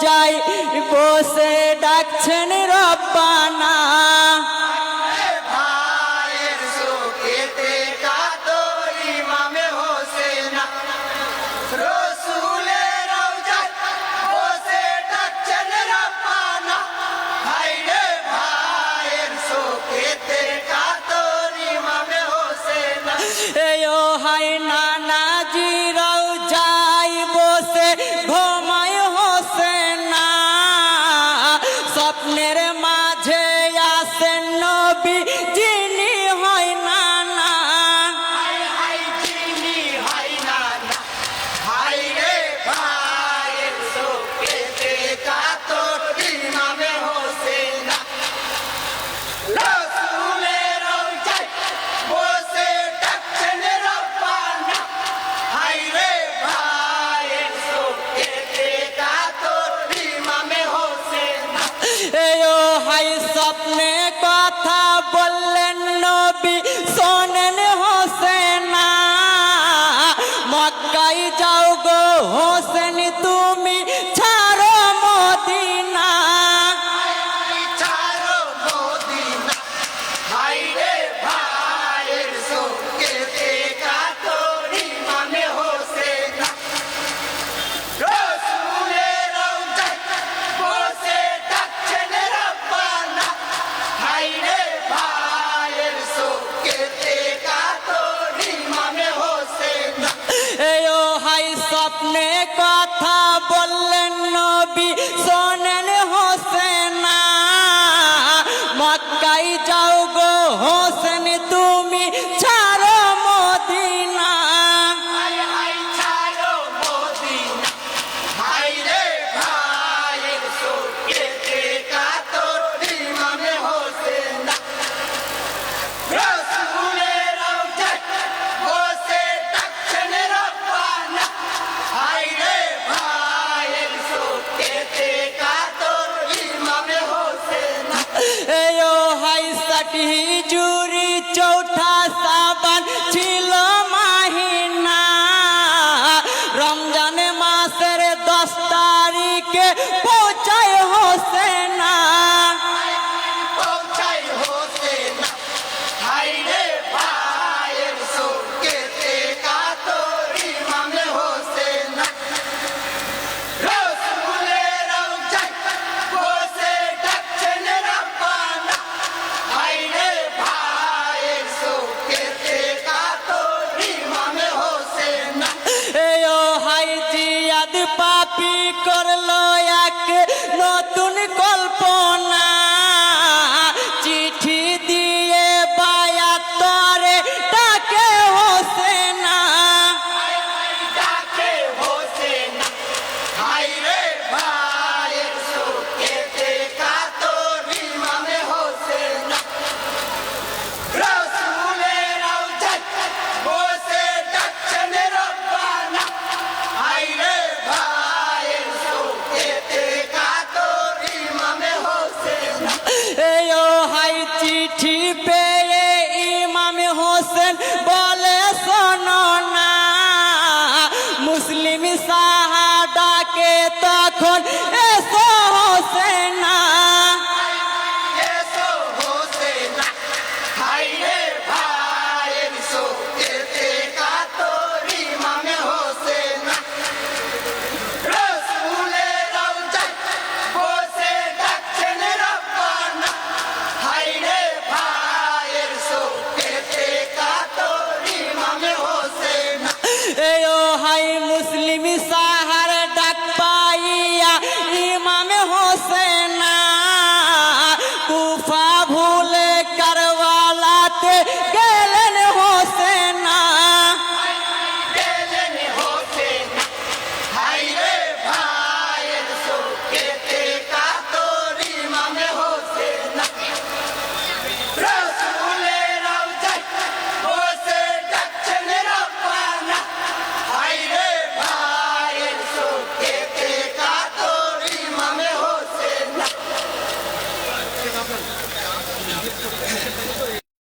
রওজায় বসে ডাকছেন রব্বানা। স্বপ্নের মাঝে আসেন নবী যিনি হয় নানা। স্বপ্নে কথা বললেন নবী শোনেন হোসেনা। মক্কায় যাও গো হোসেন তুমি ছাড়ো মদিনা। স্বপ্নে কথা বললেন নবী শোনেন হোসেনা। মক্কায় যাও গো হোসেন তুমি ছাড়ো মদিনা। হিজুরি চৌঠা সাবান ছিল মাহিনা। রমজান মাসের 10 তারিখে পৌঁছায় হোসেনা। পাপি করলো এক নতুন কল্পনা। চিঠি দিয়ে বায়াত করে ডাকে হোসেনা। চিঠি পেয়ে ইমাম হোসেন বলে শোনো না। মুসলিম সাহাবাকে তখন